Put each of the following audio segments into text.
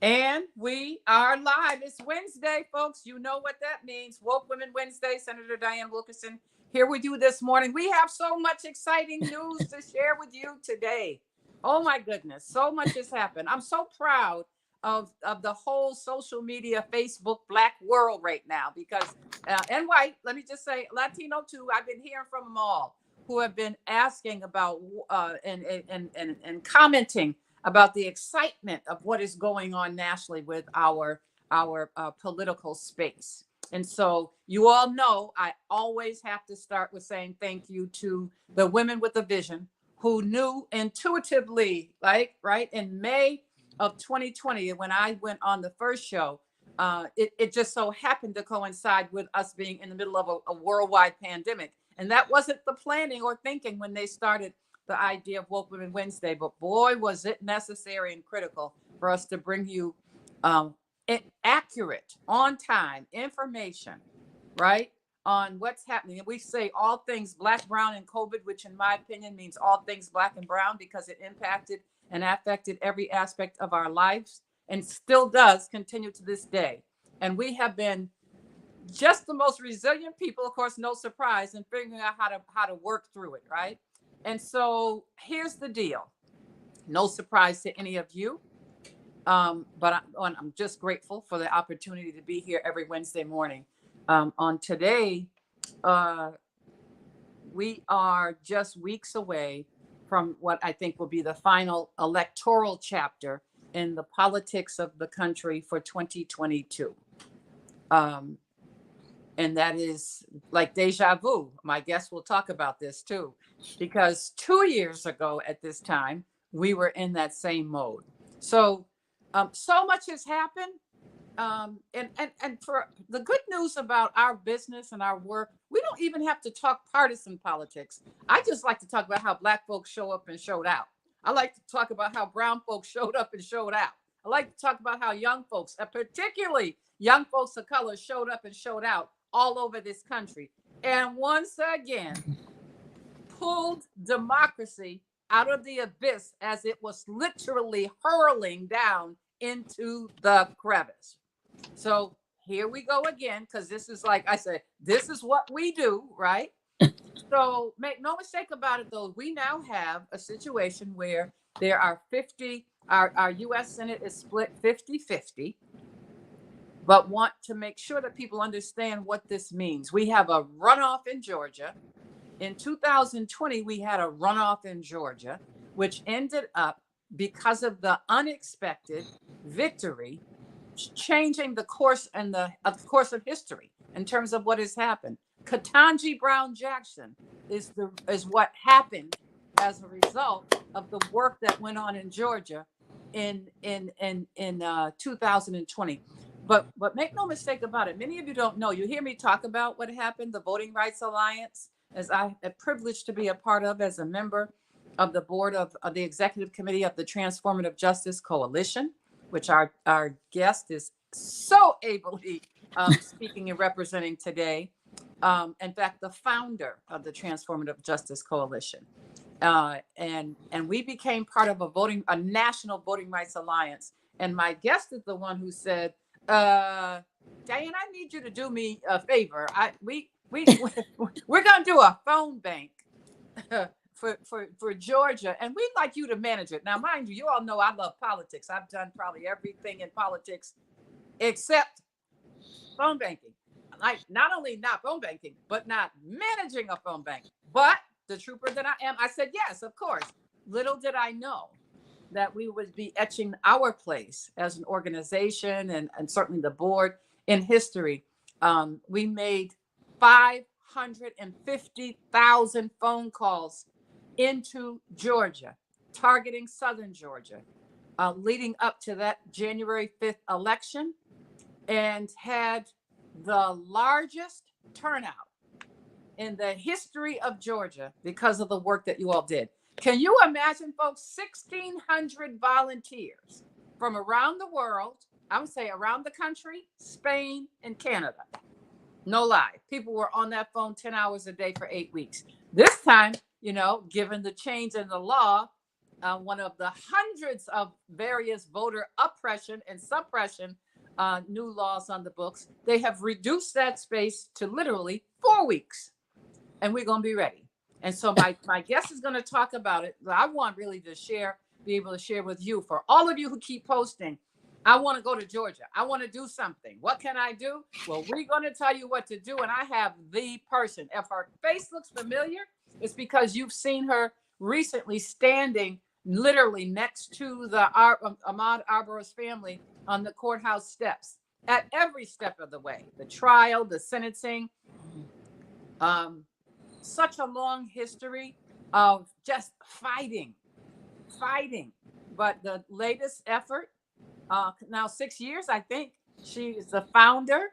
And we are live. It's Wednesday, folks. You know what that means. Woke Women Wednesday. Senator Dianne Wilkerson here with you this morning. We have so much exciting news to share with you today. Oh my goodness, so much has happened. I'm so proud of the whole social media, Facebook, Black world right now because, and white, let me just say, Latino too. I've been hearing from them all who have been asking about and commenting about the excitement of what is going on nationally with our political space. And so you all know I always have to start with saying thank you to the women with a vision who knew intuitively, like right in May of 2020, when I went on the first show, it just so happened to coincide with us being in the middle of a worldwide pandemic. And that wasn't the planning or thinking when they started the idea of Woke Women Wednesday, but boy, was it necessary and critical for us to bring you um, accurate, on time information, right, on what's happening. And we say all things Black, Brown, and COVID, which in my opinion means all things Black and Brown because it impacted and affected every aspect of our lives and still does continue to this day. And we have been just the most resilient people, of course, no surprise, in figuring out how to work through it, right? And so here's the deal. No surprise to any of you, but I'm just grateful for the opportunity to be here every Wednesday morning. On today, uh, we are just weeks away from what I think will be the final electoral chapter in the politics of the country for 2022. Um, and that is like deja vu. My guest will talk about this too, because 2 years ago at this time, we were in that same mode. So, so much has happened. And for the good news about our business and our work, we don't even have to talk partisan politics. I just like to talk about how Black folks show up and showed out. I like to talk about how brown folks showed up and showed out. I like to talk about how young folks, particularly young folks of color, showed up and showed out all over this country. And once again, pulled democracy out of the abyss as it was literally hurling down into the crevice. So here we go again, because this is, like I said, this is what we do, right? So make no mistake about it, though, we now have a situation where there are 50, our US Senate is split 50-50, but want to make sure that people understand what this means. We have a runoff in Georgia. In 2020, we had a runoff in Georgia, which ended up, because of the unexpected victory, changing the course and the course of history in terms of what has happened. Ketanji Brown Jackson is what happened as a result of the work that went on in Georgia in 2020. But make no mistake about it. Many of you don't know. You hear me talk about what happened, the Voting Rights Alliance, as I am privileged to be a part of as a member of the board of the executive committee of the Transformative Justice Coalition, which our guest is so ably speaking and representing today. In fact, the founder of the Transformative Justice Coalition. And we became part of a national voting rights alliance. And my guest is the one who said, Dianne, I need you to do me a favor. We're gonna do a phone bank for Georgia, and we'd like you to manage it. Now, mind you, you all know I love politics. I've done probably everything in politics except phone banking. Like, not only not phone banking, but not managing a phone bank. But the trooper that I am, I said, yes, of course. Little did I know that we would be etching our place as an organization and certainly the board in history. We made 550,000 phone calls into Georgia, targeting Southern Georgia, leading up to that January 5th election, and had the largest turnout in the history of Georgia because of the work that you all did. Can you imagine, folks, 1,600 volunteers from around the world, I would say around the country, Spain, and Canada. No lie. People were on that phone 10 hours a day for 8 weeks. This time, given the change in the law, one of the hundreds of various voter oppression and suppression new laws on the books. They have reduced that space to literally 4 weeks, and we're going to be ready. And so my guest is going to talk about it. I want really to share, be able to share with you, for all of you who keep posting, I want to go to Georgia. I want to do something. What can I do? Well, we're going to tell you what to do. And I have the person. If her face looks familiar, it's because you've seen her recently standing literally next to the Ahmaud Arbery's family on the courthouse steps at every step of the way. The trial, the sentencing, such a long history of just fighting. But the latest effort, now 6 years, I think. She is the founder.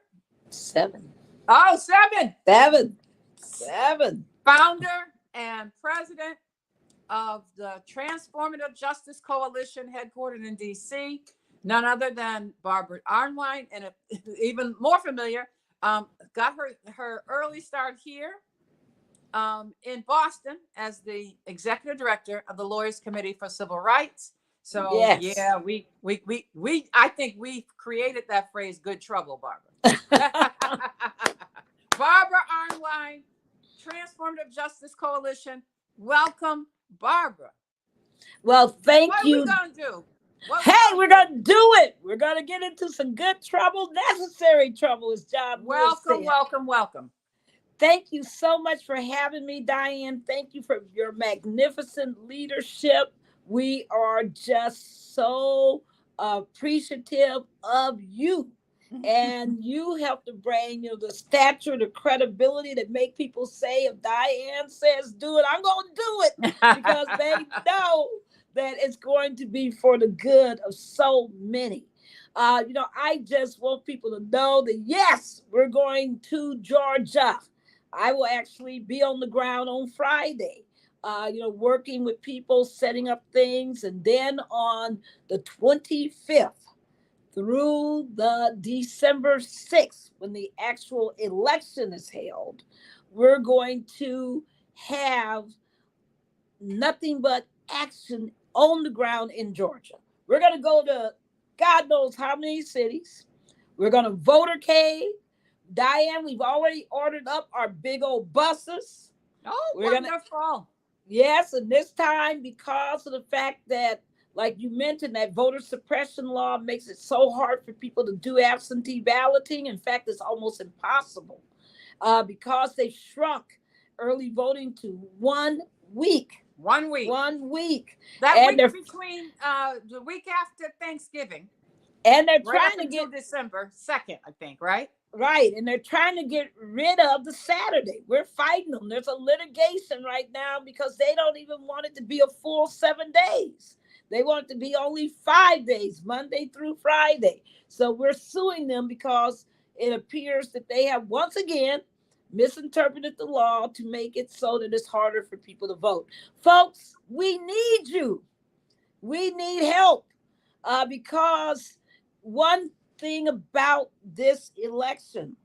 7. Oh, 7. 7. Founder and president of the Transformative Justice Coalition, headquartered in D.C. None other than Barbara Arnwine, and even more familiar, got her early start here in Boston as the executive director of the Lawyers Committee for Civil Rights. So yes. Yeah, we I think we created that phrase, good trouble, Barbara. Barbara Arnwine, Transformative Justice Coalition. Welcome, Barbara. Well, thank you. What are we gonna do? We're gonna do it. We're gonna get into some good trouble, necessary trouble, as John Welcome. Thank you so much for having me, Diane. Thank you for your magnificent leadership. We are just so appreciative of you. And you help to bring, the stature, the credibility that make people say, if Diane says do it, I'm going to do it, because they know that it's going to be for the good of so many. I just want people to know that, yes, we're going to Georgia. I will actually be on the ground on Friday, working with people, setting up things. And then on the 25th through the December 6th, when the actual election is held, we're going to have nothing but action on the ground in Georgia. We're going to go to God knows how many cities. We're going to votercade. Diane, we've already ordered up our big old buses. Oh, wonderful. Yes, and this time, because of the fact that, like you mentioned, that voter suppression law makes it so hard for people to do absentee balloting. In fact, it's almost impossible because they shrunk early voting to 1 week. 1 week. 1 week. That week between the week after Thanksgiving. And they're trying to get December 2nd, I think, right? Right. And they're trying to get rid of the Saturday. We're fighting them. There's a litigation right now because they don't even want it to be a full 7 days. They want it to be only 5 days, Monday through Friday. So we're suing them because it appears that they have once again misinterpreted the law to make it so that it's harder for people to vote. Folks, we need you. We need help because one thing about this election,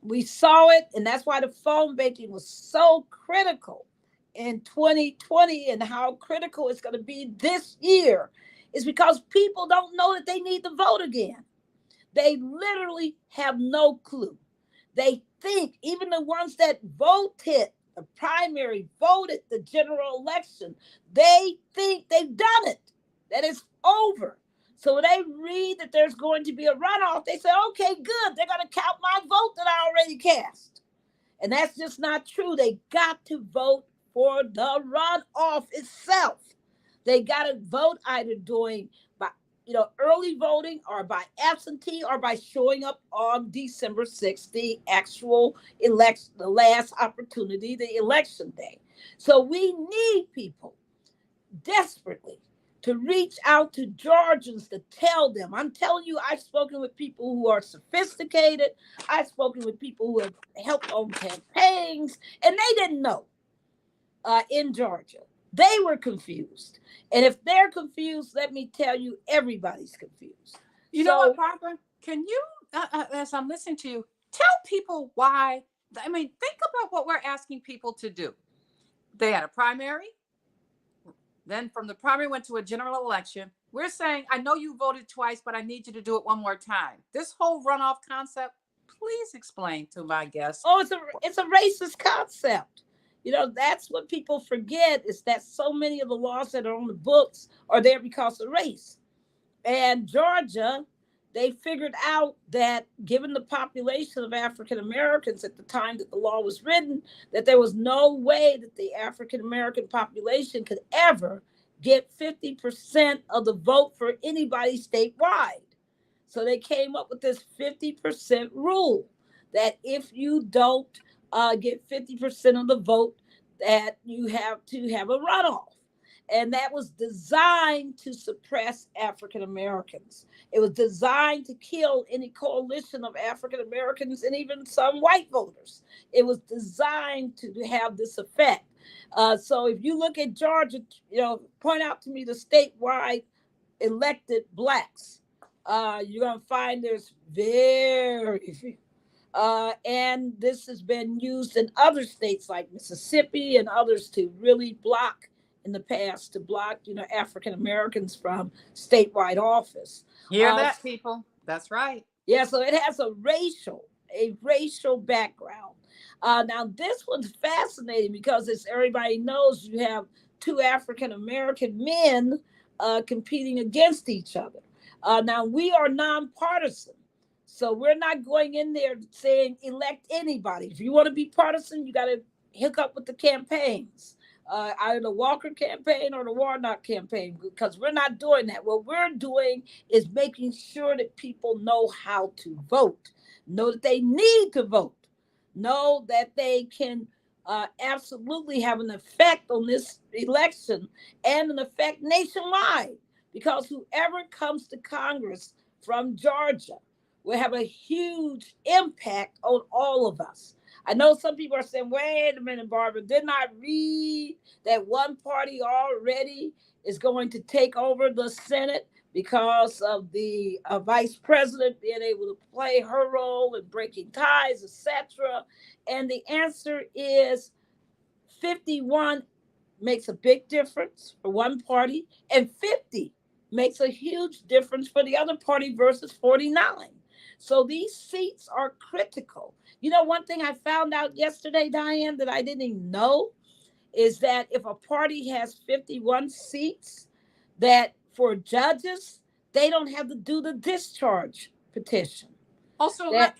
we saw it, and that's why the phone banking was so critical in 2020 and how critical it's going to be this year, is because people don't know that they need to vote again. They literally have no clue. They think, even the ones that voted the primary, voted the general election, they think they've done it, that it's over. So when they read that there's going to be a runoff, they say, okay, good. They're going to count my vote that I already cast. And that's just not true. They got to vote for the runoff itself. They got to vote either doing by, early voting or by absentee or by showing up on December 6th, the actual election, the last opportunity, the election day. So we need people desperately to reach out to Georgians to tell them. I'm telling you, I've spoken with people who are sophisticated. I've spoken with people who have helped on campaigns, and they didn't know in Georgia. They were confused. And if they're confused, let me tell you, everybody's confused. You know what, Barbara? Can you, as I'm listening to you, tell people why? Think about what we're asking people to do. They had a primary. Then from the primary went to a general election. We're saying, I know you voted twice, but I need you to do it one more time. This whole runoff concept, please explain to my guests. Oh, it's a racist concept. That's what people forget, is that so many of the laws that are on the books are there because of race. And Georgia, they figured out that given the population of African Americans at the time that the law was written, that there was no way that the African American population could ever get 50% of the vote for anybody statewide. So they came up with this 50% rule, that if you don't get 50% of the vote, that you have to have a runoff. And that was designed to suppress African Americans. It was designed to kill any coalition of African Americans and even some white voters. It was designed to have this effect. So if you look at Georgia, point out to me the statewide elected blacks. You're going to find there's very few. And this has been used in other states like Mississippi and others to really block, in the past, to block, African Americans from statewide office. Hear that, people? That's right. Yeah, so it has a racial background. Now, this one's fascinating because, as everybody knows, you have two African American men competing against each other. Now, we are nonpartisan. So we're not going in there saying elect anybody. If you want to be partisan, you got to hook up with the campaigns, either the Walker campaign or the Warnock campaign, because we're not doing that. What we're doing is making sure that people know how to vote, know that they need to vote, know that they can absolutely have an effect on this election and an effect nationwide, because whoever comes to Congress from Georgia will have a huge impact on all of us. I know some people are saying, wait a minute, Barbara, didn't I read that one party already is going to take over the Senate because of the vice president being able to play her role in breaking ties, etc.? And the answer is 51 makes a big difference for one party, and 50 makes a huge difference for the other party versus 49. So these seats are critical. One thing I found out yesterday, Diane, that I didn't even know, is that if a party has 51 seats, that for judges, they don't have to do the discharge petition. Also, yes.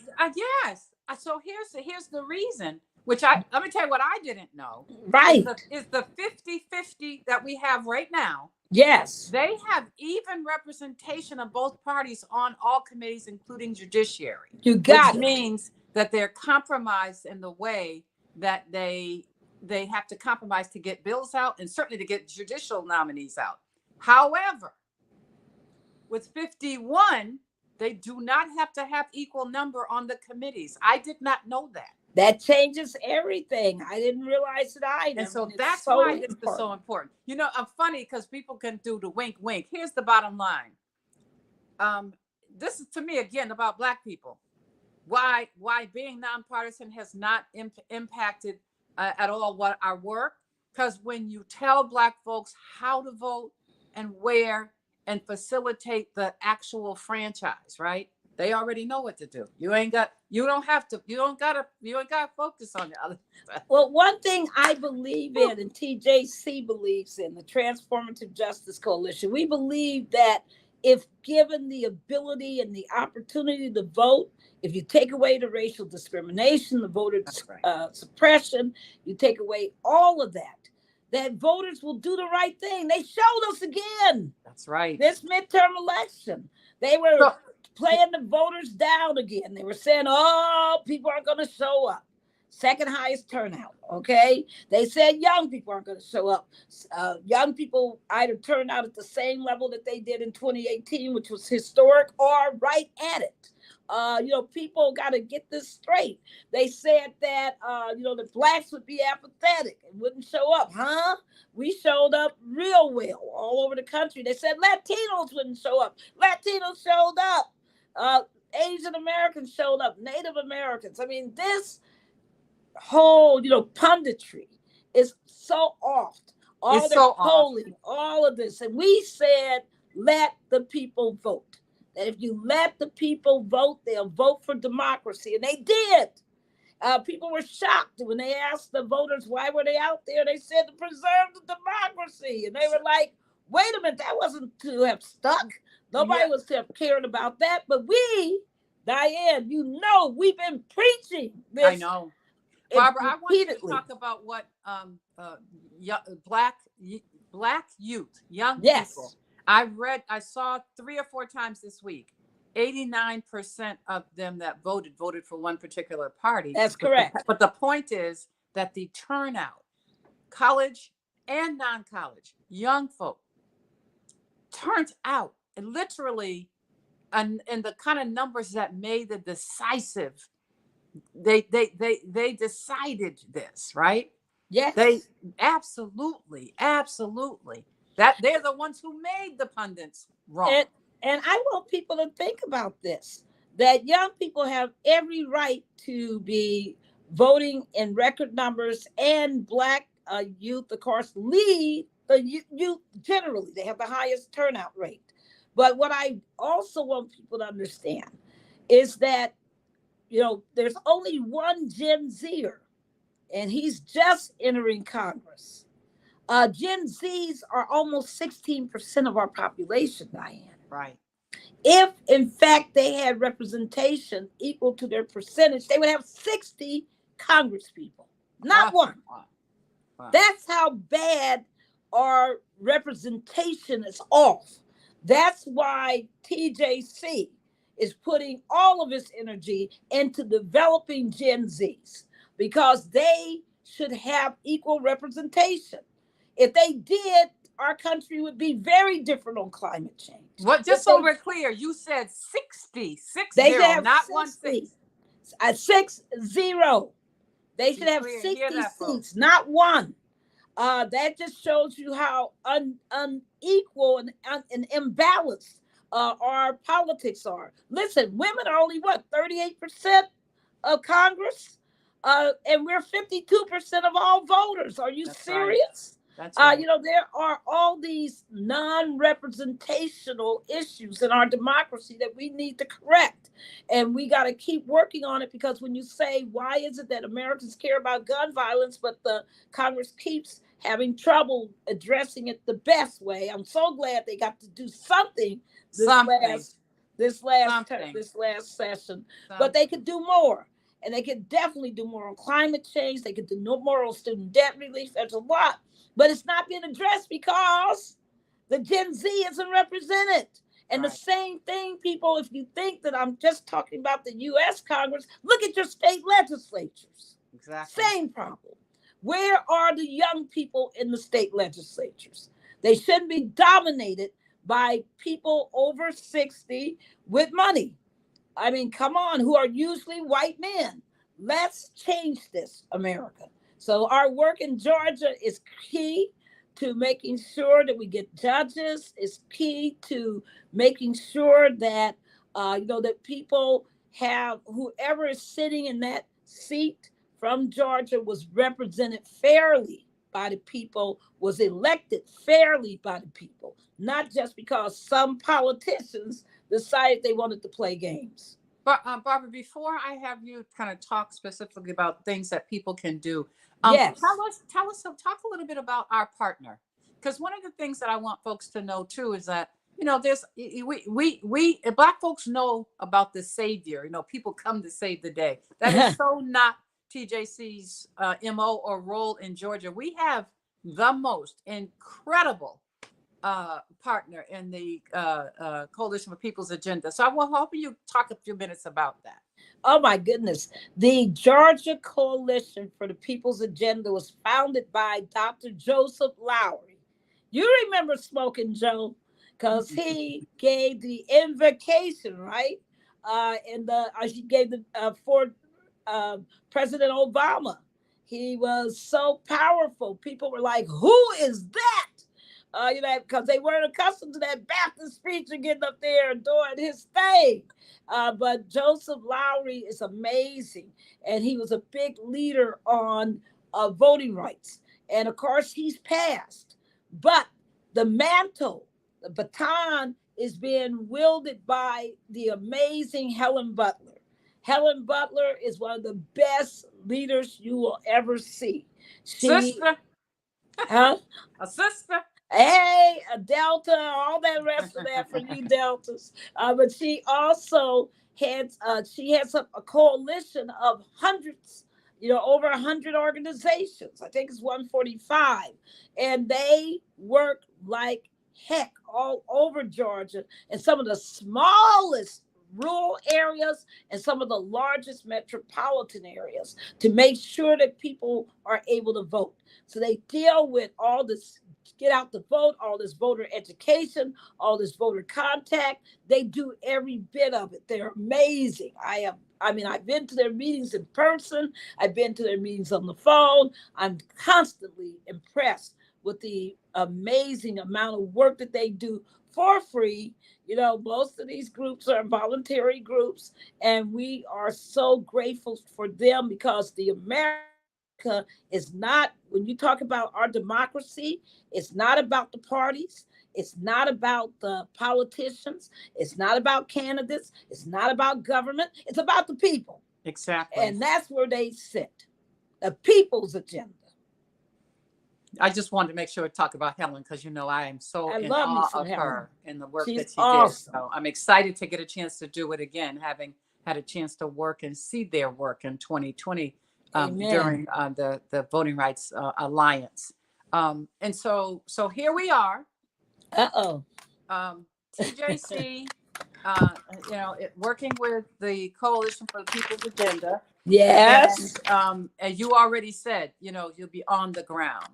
So here's the reason, which let me tell you what I didn't know. Right. Is the 50-50 that we have right now. Yes. They have even representation of both parties on all committees, including judiciary. You got it. Which means that they're compromised in the way that they have to compromise to get bills out and certainly to get judicial nominees out. However, with 51, they do not have to have equal number on the committees. I did not know that. That changes everything. I didn't realize it either. And so that's why this is so important. I'm funny because people can do the wink, wink. Here's the bottom line. This is, to me, again, about Black people. Why being nonpartisan has not impacted at all what our work. Because when you tell Black folks how to vote and where and facilitate the actual franchise, right? They already know what to do. You don't got to focus on the other stuff. Well, one thing I believe in, and TJC believes in, the Transformative Justice Coalition, we believe that if given the ability and the opportunity to vote, if you take away the racial discrimination, the voter suppression, you take away all of that voters will do the right thing. They showed us again. That's right. This midterm election, they were playing the voters down again. They were saying, people aren't going to show up. Second highest turnout, okay? They said young people aren't going to show up. Young people either turned out at the same level that they did in 2018, which was historic, or right at it. People got to get this straight. They said that, the Blacks would be apathetic and wouldn't show up. Huh? We showed up real well all over the country. They said Latinos wouldn't show up. Latinos showed up. Asian Americans showed up. Native Americans. I mean, this whole, punditry is so off all It's their so off. polling, all of this. And we said, let the people vote. That if you let the people vote, they'll vote for democracy. And they did. People were shocked when they asked the voters why were they out there. They said to preserve the democracy. And they were like, wait a minute, that wasn't to have stuck. Nobody was to have cared about that. But we, Dianne, we've been preaching this. I know. Barbara, I want you to repeatedly. talk about what black youth, young Yes. people. I saw 3 or 4 times this week. 89% of them that voted for one particular party. That's correct. But the point is that the turnout, college and non-college, young folk, turned out literally, and the kind of numbers that made the decisive. They decided this, right? Yes. They absolutely that they're the ones who made the pundits wrong. And I want people to think about this, that young people have every right to be voting in record numbers, and black youth, of course, lead the youth generally. They have the highest turnout rate. But what I also want people to understand is that, there's only one Gen Zer, and he's just entering Congress. Gen Zs are almost 16% of our population, Dianne. Right. If, in fact, they had representation equal to their percentage, they would have 60 congresspeople, not one. Wow. That's how bad our representation is off. That's why TJC is putting all of its energy into developing Gen Zs, because they should have equal representation. If they did, our country would be very different on climate change. What? Just so we're clear, you said 60, they should have not 60, 60. They should have 60 seats, not one. That just shows you how unequal and imbalanced our politics are. Listen, women are only 38% of Congress, and we're 52% of all voters. Are you serious? Right. That's right. There are all these non-representational issues in our democracy that we need to correct. And we got to keep working on it, because when you say, why is it that Americans care about gun violence, but the Congress keeps having trouble addressing it the best way? I'm so glad they got to do something this last session. But they could do more. And they could definitely do more on climate change. They could do more on student debt relief. There's a lot. But it's not being addressed because the Gen Z isn't represented. And right. The same thing, people, if you think that I'm just talking about the U.S. Congress, look at your state legislatures. Exactly. Same problem. Where are the young people in the state legislatures? They shouldn't be dominated by people over 60 with money. I mean, come on, who are usually white men. Let's change this, America. So our work in Georgia is key to making sure that we get judges. It's key to making sure that, that people have, whoever is sitting in that seat from Georgia was represented fairly by the people, was elected fairly by the people, not just because some politicians decided they wanted to play games. But Barbara, before I have you kind of talk specifically about things that people can do, yes. Talk a little bit about our partner, because one of the things that I want folks to know too is that there's we Black folks know about the savior. People come to save the day. That is so not TJC's MO or role in Georgia. We have the most incredible partner in the Coalition for People's Agenda. So I will hope you talk a few minutes about that. Oh my goodness. The Georgia Coalition for the People's Agenda was founded by Dr. Joseph Lowry. You remember Smoking Joe, because he gave the invocation, right? He gave for President Obama. He was so powerful. People were like, who is that? Because they weren't accustomed to that Baptist preacher getting up there and doing his thing. But Joseph Lowry is amazing. And he was a big leader on voting rights. And of course, he's passed. But the mantle, the baton is being wielded by the amazing Helen Butler. Helen Butler is one of the best leaders you will ever see. She, Sister, huh? a sister. Hey, a Delta, all that rest of that for you Deltas. But she has a coalition of hundreds, over 100 organizations. I think it's 145, and they work like heck all over Georgia and some of the smallest rural areas and some of the largest metropolitan areas to make sure that people are able to vote. So they deal with all this get out the vote, all this voter education, all this voter contact. They do every bit of it. They're amazing. I've been to their meetings in person. I've been to their meetings on the phone. I'm constantly impressed with the amazing amount of work that they do for free. Most of these groups are voluntary groups, and we are so grateful for them because the America is not, when you talk about our democracy, it's not about the parties. It's not about the politicians. It's not about candidates. It's not about government. It's about the people. Exactly. And that's where they sit. The people's agenda. I just wanted to make sure to talk about Helen because I am so in awe of her and the work that she awesome. did. So I'm excited to get a chance to do it again, having had a chance to work and see their work in 2020 during the Voting Rights Alliance. And so here we are. TJC, working with the Coalition for the People's Agenda. Yes. And you already said, you'll be on the ground.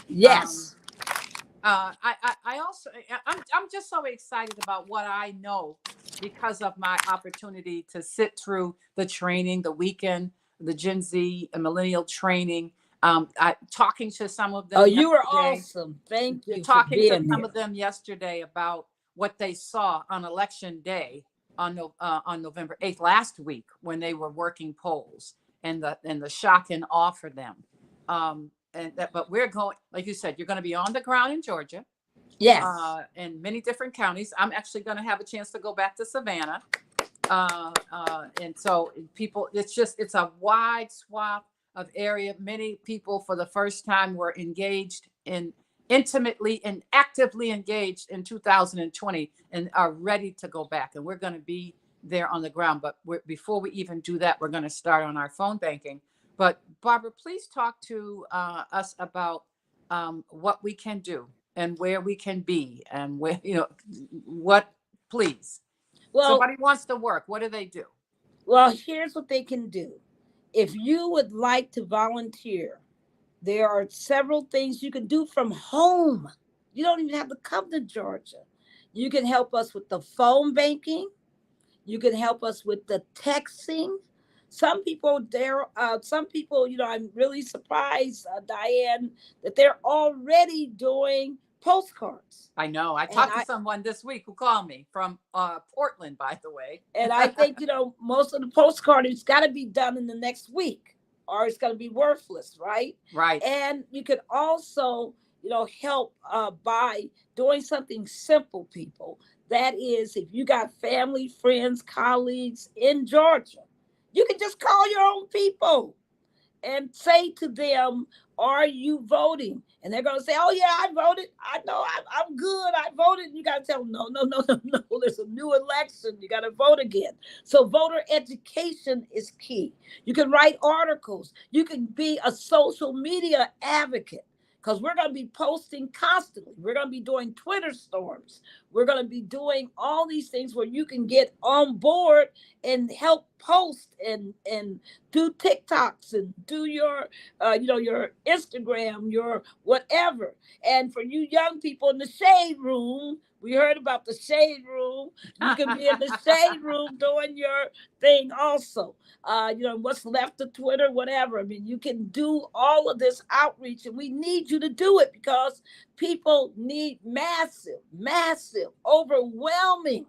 Yes. I also, I'm just so excited about what I know because of my opportunity to sit through the training, the weekend, the Gen Z and millennial training. Talking to some of them. Oh, you were awesome. Thank you. Talking to some of them yesterday about what they saw on election day on November 8th last week when they were working polls and the shock and awe for them. But we're going, like you said, you're going to be on the ground in Georgia. Yes. In many different counties. I'm actually going to have a chance to go back to Savannah. And so it's a wide swath of area. Many people for the first time were engaged intimately and actively engaged in 2020 and are ready to go back. And we're going to be there on the ground. But before we even do that, we're going to start on our phone banking. But Barbara, please talk to us about what we can do and where we can be and where, what, please. Well, somebody wants to work. What do they do? Well, here's what they can do. If you would like to volunteer, there are several things you can do from home. You don't even have to come to Georgia. You can help us with the phone banking. You can help us with the texting. Some people, I'm really surprised, Dianne, that they're already doing postcards. I know. I talked to someone this week who called me from Portland, by the way. And I think, most of the postcard has got to be done in the next week or it's going to be worthless, right? Right. And you could also, help by doing something simple, people. That is, if you got family, friends, colleagues in Georgia, you can just call your own people and say to them, are you voting? And they're going to say, oh, yeah, I voted. I know I'm good. I voted. And you got to tell them, no. There's a new election. You got to vote again. So voter education is key. You can write articles. You can be a social media advocate because we're going to be posting constantly. We're going to be doing Twitter storms. We're going to be doing all these things where you can get on board and help post and do TikToks and do your, your Instagram, your whatever. And for you young people in the shade room, we heard about the shade room. You can be in the shade room doing your thing also. What's left of Twitter, whatever. I mean, you can do all of this outreach, and we need you to do it because people need massive, overwhelming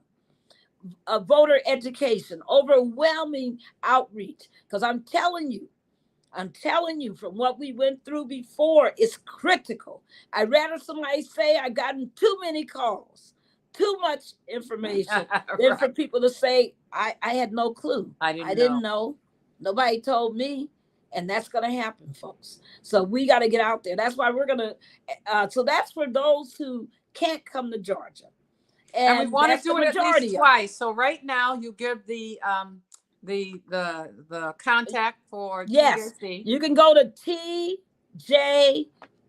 voter education, overwhelming outreach. Because I'm telling you, I'm telling you, from what we went through before, it's critical. I'd rather somebody say I gotten too many calls, too much information, than for Right. people to say I had no clue. I I didn't didn't know. know. Nobody told me. And that's going to happen, folks. So we got to get out there. That's why we're going to. So that's for those who can't come to Georgia. And we And want to that's the do it at least majority of them. twice. So right now you give the contact for Yes, TJC. you can go to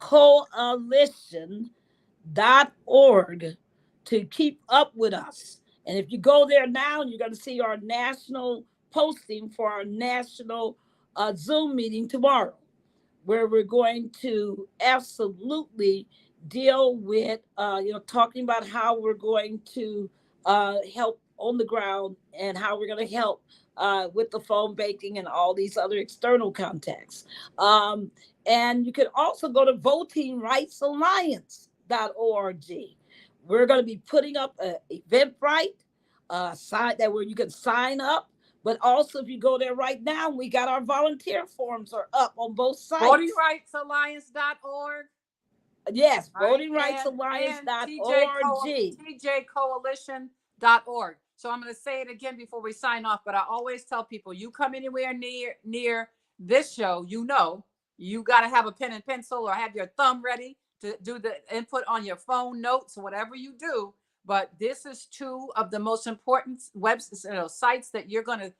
tjcoalition.org to keep up with us. And if you go there now, you're going to see our national posting for our national Zoom meeting tomorrow, where we're going to absolutely deal with, talking about how we're going to help on the ground and how we're going to help with the phone banking and all these other external contacts. And you can also go to votingrightsalliance.org. We're going to be putting up an Eventbrite site that where you can sign up. But also, if you go there right now, we got our volunteer forms are up on both sites. VotingRightsAlliance.org. Yes, Right? votingrightsalliance.org. TJCoalition.org. So I'm going to say it again before we sign off, but I always tell people, you come anywhere near this show, you got to have a pen and pencil or have your thumb ready to do the input on your phone, notes, whatever you do. But this is two of the most important sites that you're gonna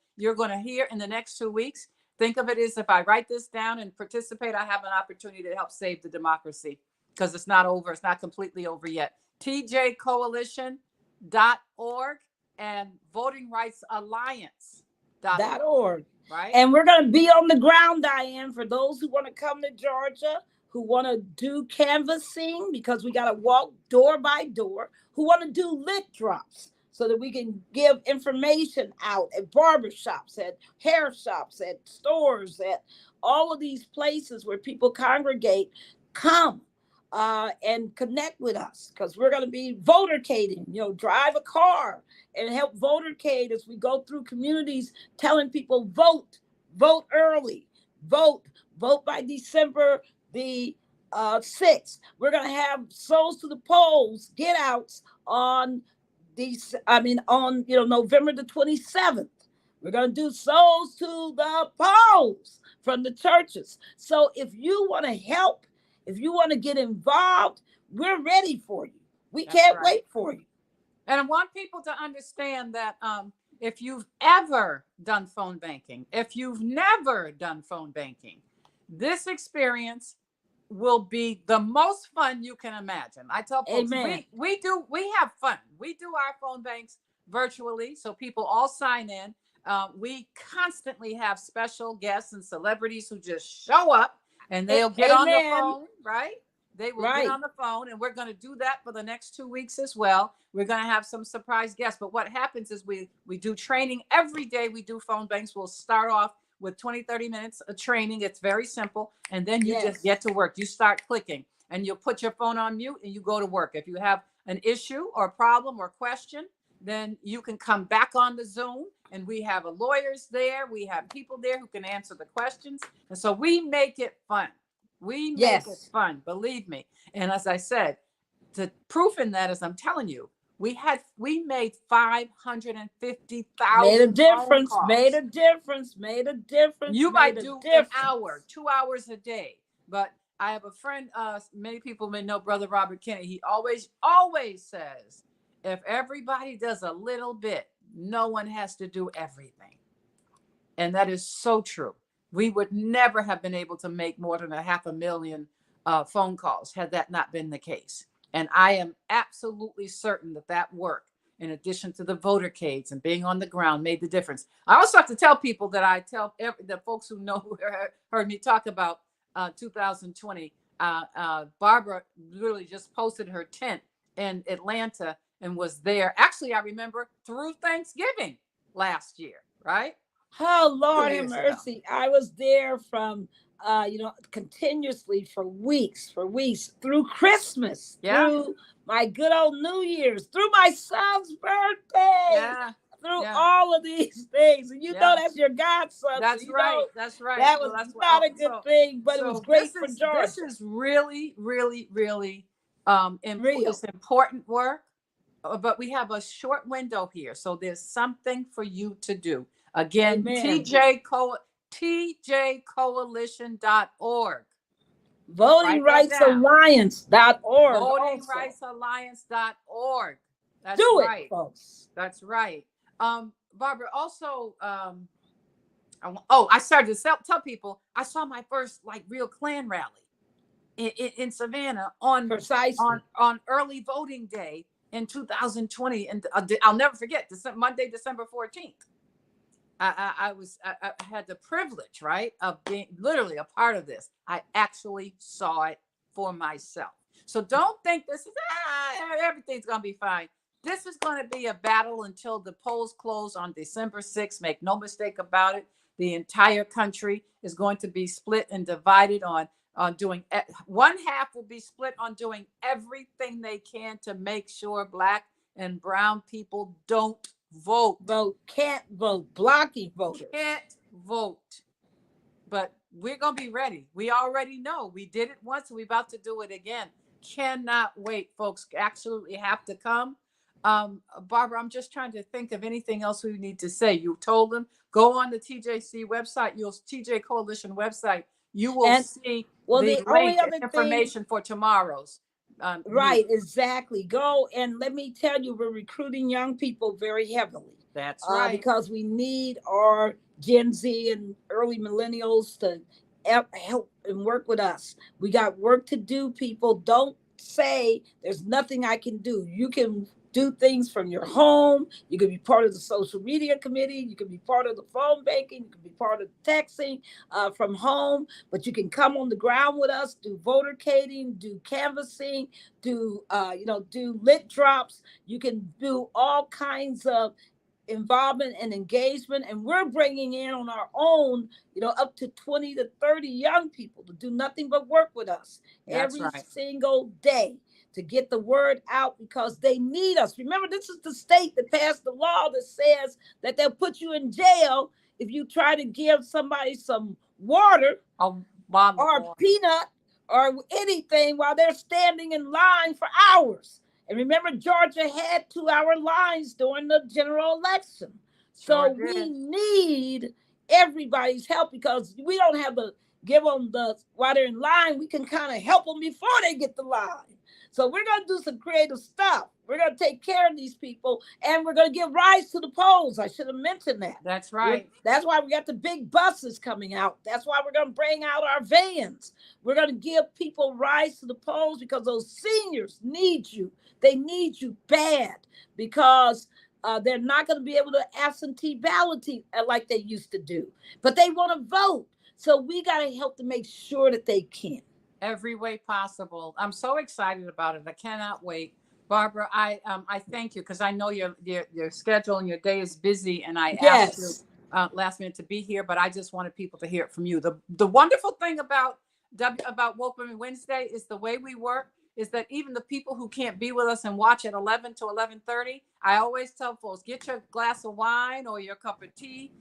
hear in the next 2 weeks. Think of it as if I write this down and participate, I have an opportunity to help save the democracy, because it's not over. It's not completely over yet. TJCoalition.org and VotingRightsAlliance.org. Right. And we're going to be on the ground, Diane, for those who want to come to Georgia, who want to do canvassing, because we got to walk door by door, who want to do lit drops so that we can give information out at barbershops, at hair shops, at stores, at all of these places where people congregate. Come and connect with us, because we're going to be votercading, drive a car and help votercade as we go through communities, telling people vote early, vote by December the 6th. We're going to have souls to the polls, get outs on November the 27th. We're going to do souls to the polls from the churches. So if you want to help, if you want to get involved, we're ready for you. We can't wait for you. And I want people to understand that if you've ever done phone banking, if you've never done phone banking, this experience will be the most fun you can imagine. I tell folks, we have fun. We do our phone banks virtually, so people all sign in. We constantly have special guests and celebrities who just show up and they'll get on the phone, right? They will get on the phone, and we're going to do that for the next 2 weeks as well. We're going to have some surprise guests. But what happens is we do training every day. We do phone banks. We'll start off with 20, 30 minutes of training. It's very simple. And then you just get to work. You start clicking, and you'll put your phone on mute and you go to work. If you have an issue or problem or question, then you can come back on the Zoom, and we have lawyers there. We have people there who can answer the questions. And so we make it fun. We make it fun, believe me. And as I said, the proof in that is, I'm telling you, we made 550,000 made a difference, phone calls. made a difference. You might do an hour, 2 hours a day. But I have a friend, many people may know Brother Robert Kennedy. He always says, if everybody does a little bit, no one has to do everything. And that is so true. We would never have been able to make more than 500,000 phone calls had that not been the case. And I am absolutely certain that work, in addition to the votercades and being on the ground, made the difference. I also have to tell people that I tell the folks who know, who heard me talk about 2020, Barbara literally just posted her tent in Atlanta and was there. Actually, I remember through Thanksgiving last year, right? Oh, Lord have mercy. I was there from, continuously for weeks, through Christmas, through my good old New Year's, through my son's birthday. through Yeah. all of these things. And you know Yeah. that's your godson. That's so right. know That's right. that Well, was that's what. not a good thing, but it was great for This Georgia. is really, really, really Real. it's important work. But we have a short window here, so there's something for you to do. Again, Amen. tjcoalition.org. VotingRightsAlliance.org also. VotingRightsAlliance.org. That's Do it, right. folks. That's right. Barbara, also, I started to tell people I saw my first like real Klan rally in Savannah on Precisely. on early voting day in 2020, and I'll never forget Monday, December 14th. I had the privilege, right, of being literally a part of this. I actually saw it for myself. So don't think this is everything's gonna be fine. This is going to be a battle until the polls close on December 6th. Make no mistake about it. The entire country is going to be split and divided on doing one half will be split on doing everything they can to make sure Black and brown people don't vote. Can't vote. Blocking voters. Can't vote. But we're going to be ready. We already know. We did it once. We're about to do it again. Cannot wait, folks. Absolutely have to come. Barbara, I'm just trying to think of anything else we need to say. You told them, go on the TJC website, TJ Coalition website. You will see the link and information for tomorrow's. Right, exactly. Go, and let me tell you, we're recruiting young people very heavily. That's right. Because we need our Gen Z and early millennials to help and work with us. We got work to do, people. Don't say there's nothing I can do. You can do things from your home. You can be part of the social media committee. You can be part of the phone banking. You can be part of texting from home. But you can come on the ground with us, do votercading, do canvassing, do lit drops. You can do all kinds of involvement and engagement, and we're bringing in on our own up to 20 to 30 young people to do nothing but work with us every single day to get the word out, because they need us. Remember, this is the state that passed the law that says that they'll put you in jail if you try to give somebody some water or peanut or anything while they're standing in line for hours. And remember, Georgia had 2-hour lines during the general election. So we need everybody's help, because we don't have to give them while they're in line. We can kind of help them before they get the line. So we're going to do some creative stuff. We're going to take care of these people, and we're going to give rides to the polls. I should have mentioned that. That's right. That's why we got the big buses coming out. That's why we're going to bring out our vans. We're going to give people rides to the polls, because those seniors need you. They need you bad, because they're not going to be able to absentee ballot like they used to do. But they want to vote. So we got to help to make sure that they can. Every way possible. I'm so excited about it. I cannot wait. Barbara, I thank you, because I know your schedule and your day is busy, and I asked you last minute to be here, but I just wanted people to hear it from you. The wonderful thing about Woke Women Wednesday is the way we work is that even the people who can't be with us and watch at 11 to 11:30, I always tell folks, get your glass of wine or your cup of tea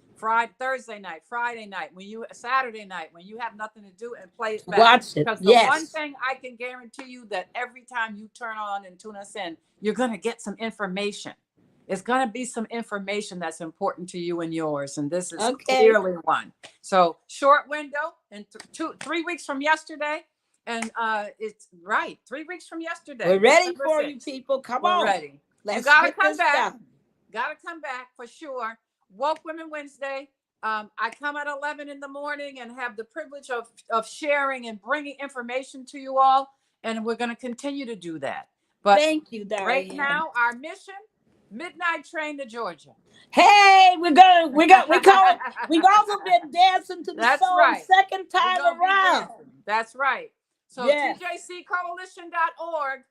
Thursday night, Friday night, Saturday night, when you have nothing to do, and play it back. Watch it. Because the one thing I can guarantee you, that every time you turn on and tune us in, you're going to get some information. It's going to be some information that's important to you and yours. And this is clearly one. So short window, and 3 weeks from yesterday. And it's 3 weeks from yesterday. We're ready for you, people. Come on. We're ready. You got to come back. Got to come back for sure. Woke Women Wednesday. I come at 11 in the morning and have the privilege of sharing and bringing information to you all. And we're going to continue to do that. But thank you, Dianne. Right now, our mission, midnight train to Georgia. Hey, we've also been dancing to the song second time around. That's right. So tjcoalition.org,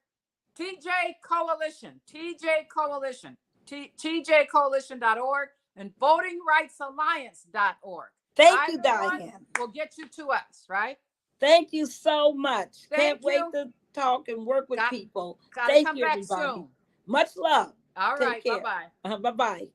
tjcoalition.org, and votingrightsalliance.org. Thank you, Dianne. Will get you to us, right? Thank you so much. Can't wait to talk and work with people. Thank you, everybody. Soon. Much love. All right. Bye-bye. Bye-bye.